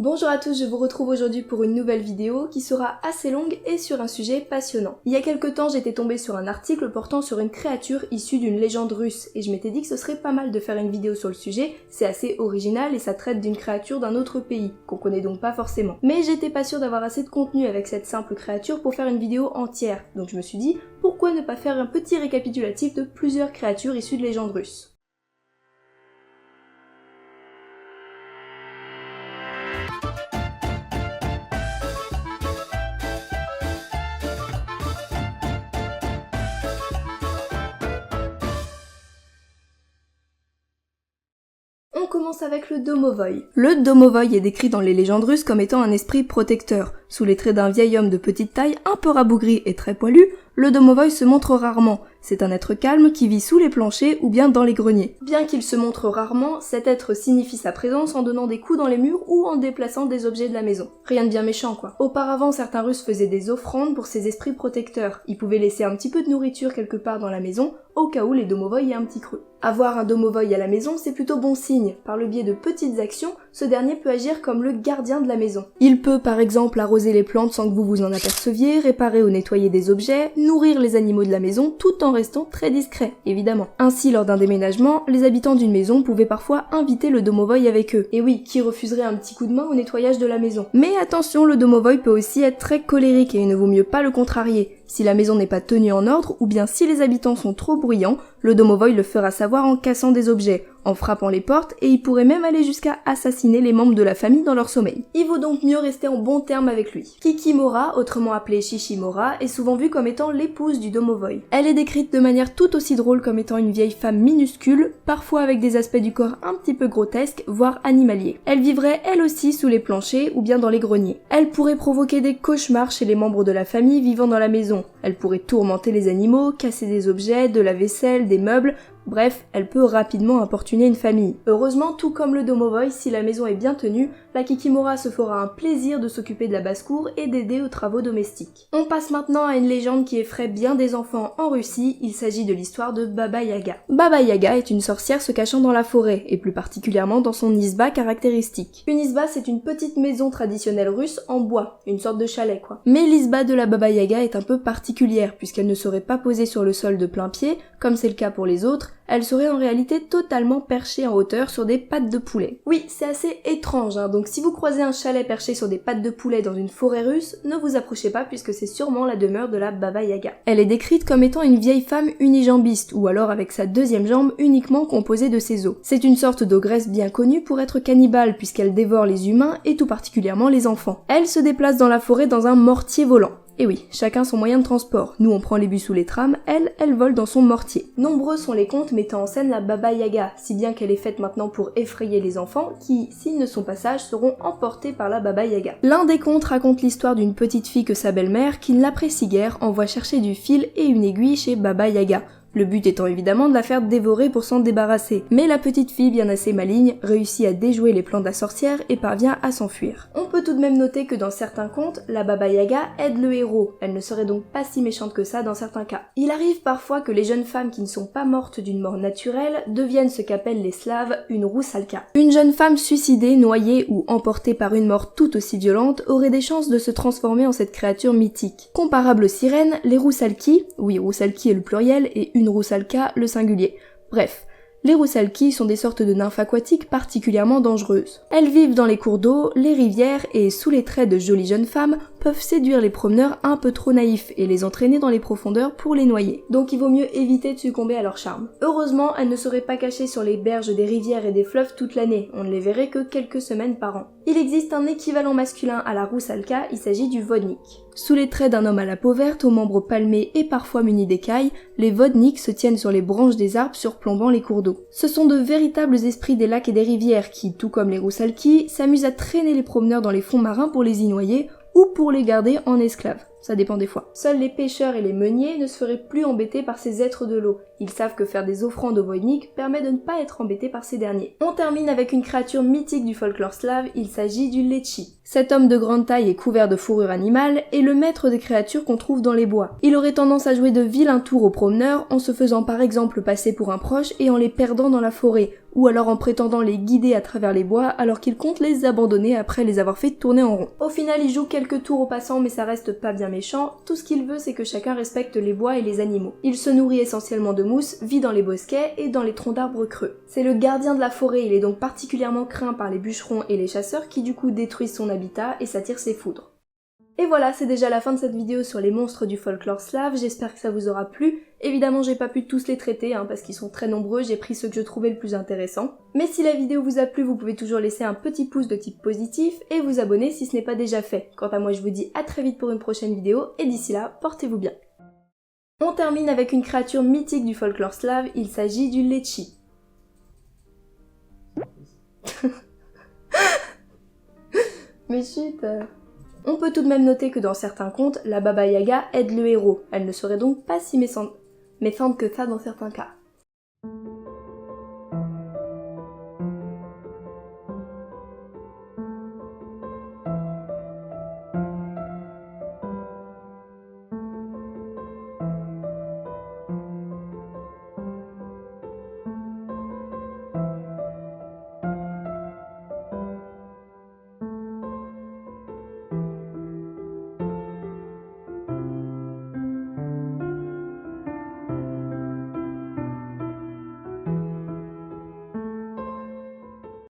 Bonjour à tous, je vous retrouve aujourd'hui pour une nouvelle vidéo qui sera assez longue et sur un sujet passionnant. Il y a quelques temps, j'étais tombée sur un article portant sur une créature issue d'une légende russe et je m'étais dit que ce serait pas mal de faire une vidéo sur le sujet, c'est assez original et ça traite d'une créature d'un autre pays, qu'on connaît donc pas forcément. Mais j'étais pas sûre d'avoir assez de contenu avec cette simple créature pour faire une vidéo entière, donc je me suis dit, pourquoi ne pas faire un petit récapitulatif de plusieurs créatures issues de légendes russes. On commence avec le domovoï. Le domovoï est décrit dans les légendes russes comme étant un esprit protecteur. Sous les traits d'un vieil homme de petite taille, un peu rabougri et très poilu, le domovoï se montre rarement. C'est un être calme qui vit sous les planchers ou bien dans les greniers. Bien qu'il se montre rarement, cet être signifie sa présence en donnant des coups dans les murs ou en déplaçant des objets de la maison. Rien de bien méchant quoi. Auparavant, certains Russes faisaient des offrandes pour ces esprits protecteurs. Ils pouvaient laisser un petit peu de nourriture quelque part dans la maison, au cas où les domovoïs aient un petit creux. Avoir un domovoï à la maison, c'est plutôt bon signe. Par le biais de petites actions, ce dernier peut agir comme le gardien de la maison. Il peut par exemple arroser les plantes sans que vous vous en aperceviez, réparer ou nettoyer des objets, nourrir les animaux de la maison tout en restant très discret, évidemment. Ainsi, lors d'un déménagement, les habitants d'une maison pouvaient parfois inviter le domovoï avec eux. Et oui, qui refuserait un petit coup de main au nettoyage de la maison? Mais attention, le domovoï peut aussi être très colérique et il ne vaut mieux pas le contrarier. Si la maison n'est pas tenue en ordre, ou bien si les habitants sont trop bruyants, le domovoï le fera savoir en cassant des objets, en frappant les portes, et il pourrait même aller jusqu'à assassiner les membres de la famille dans leur sommeil. Il vaut donc mieux rester en bon terme avec lui. Kikimora, autrement appelée Shishimora, est souvent vue comme étant l'épouse du domovoï. Elle est décrite de manière tout aussi drôle comme étant une vieille femme minuscule, parfois avec des aspects du corps un petit peu grotesques, voire animaliers. Elle vivrait elle aussi sous les planchers ou bien dans les greniers. Elle pourrait provoquer des cauchemars chez les membres de la famille vivant dans la maison. Elle pourrait tourmenter les animaux, casser des objets, de la vaisselle, des meubles, bref, elle peut rapidement importuner une famille. Heureusement, tout comme le domovoï, si la maison est bien tenue, la Kikimora se fera un plaisir de s'occuper de la basse-cour et d'aider aux travaux domestiques. On passe maintenant à une légende qui effraie bien des enfants en Russie, il s'agit de l'histoire de Baba Yaga. Baba Yaga est une sorcière se cachant dans la forêt, et plus particulièrement dans son isba caractéristique. Une isba, c'est une petite maison traditionnelle russe en bois, une sorte de chalet quoi. Mais l'isba de la Baba Yaga est un peu particulière, puisqu'elle ne serait pas posée sur le sol de plein pied, comme c'est le cas pour les autres, elle serait en réalité totalement perchée en hauteur sur des pattes de poulet. Oui, c'est assez étrange, donc si vous croisez un chalet perché sur des pattes de poulet dans une forêt russe, ne vous approchez pas puisque c'est sûrement la demeure de la Baba Yaga. Elle est décrite comme étant une vieille femme unijambiste, ou alors avec sa deuxième jambe uniquement composée de ses os. C'est une sorte d'ogresse bien connue pour être cannibale puisqu'elle dévore les humains et tout particulièrement les enfants. Elle se déplace dans la forêt dans un mortier volant. Et oui, chacun son moyen de transport. Nous on prend les bus ou les trams, elle vole dans son mortier. Nombreux sont les contes mettant en scène la Baba Yaga, si bien qu'elle est faite maintenant pour effrayer les enfants qui, s'ils ne sont pas sages, seront emportés par la Baba Yaga. L'un des contes raconte l'histoire d'une petite fille que sa belle-mère, qui ne l'apprécie guère, envoie chercher du fil et une aiguille chez Baba Yaga. Le but étant évidemment de la faire dévorer pour s'en débarrasser. Mais la petite fille, bien assez maligne, réussit à déjouer les plans de la sorcière et parvient à s'enfuir. On peut tout de même noter que dans certains contes, la Baba Yaga aide le héros. Elle ne serait donc pas si méchante que ça dans certains cas. Il arrive parfois que les jeunes femmes qui ne sont pas mortes d'une mort naturelle deviennent ce qu'appellent les Slaves une roussalka. Une jeune femme suicidée, noyée ou emportée par une mort tout aussi violente aurait des chances de se transformer en cette créature mythique. Comparable aux sirènes, les roussalki, oui roussalki est le pluriel et une roussalka le singulier. Bref, les roussalki sont des sortes de nymphes aquatiques particulièrement dangereuses. Elles vivent dans les cours d'eau, les rivières et, sous les traits de jolies jeunes femmes, peuvent séduire les promeneurs un peu trop naïfs et les entraîner dans les profondeurs pour les noyer. Donc il vaut mieux éviter de succomber à leur charme. Heureusement, elles ne seraient pas cachées sur les berges des rivières et des fleuves toute l'année, on ne les verrait que quelques semaines par an. Il existe un équivalent masculin à la roussalka, il s'agit du vodnik. Sous les traits d'un homme à la peau verte, aux membres palmés et parfois munis d'écailles, les vodniks se tiennent sur les branches des arbres surplombant les cours d'eau. Ce sont de véritables esprits des lacs et des rivières qui, tout comme les roussalki, s'amusent à traîner les promeneurs dans les fonds marins pour les y noyer ou pour les garder en esclaves. ça dépend des fois. Seuls les pêcheurs et les meuniers ne se feraient plus embêter par ces êtres de l'eau. Ils savent que faire des offrandes aux Voynich permet de ne pas être embêtés par ces derniers. On termine avec une créature mythique du folklore slave, il s'agit du Lechi. Cet homme de grande taille et couvert de fourrure animale est le maître des créatures qu'on trouve dans les bois. Il aurait tendance à jouer de vilains tours aux promeneurs en se faisant par exemple passer pour un proche et en les perdant dans la forêt, ou alors en prétendant les guider à travers les bois alors qu'il compte les abandonner après les avoir fait tourner en rond. Au final, il joue quelques tours aux passants mais ça reste pas bien méchant, tout ce qu'il veut c'est que chacun respecte les bois et les animaux. Il se nourrit essentiellement de mousse, vit dans les bosquets et dans les troncs d'arbres creux. C'est le gardien de la forêt, il est donc particulièrement craint par les bûcherons et les chasseurs qui du coup détruisent son habitat et s'attirent ses foudres. Et voilà, c'est déjà la fin de cette vidéo sur les monstres du folklore slave, j'espère que ça vous aura plu. Évidemment, j'ai pas pu tous les traiter, parce qu'ils sont très nombreux, j'ai pris ceux que je trouvais le plus intéressants. Mais si la vidéo vous a plu, vous pouvez toujours laisser un petit pouce de type positif et vous abonner si ce n'est pas déjà fait. Quant à moi, je vous dis à très vite pour une prochaine vidéo, et d'ici là, portez-vous bien. On termine avec une créature mythique du folklore slave, il s'agit du Lechi. Mais chut. On peut tout de même noter que dans certains contes, la Baba Yaga aide le héros. Elle ne serait donc pas si méchante que ça dans certains cas.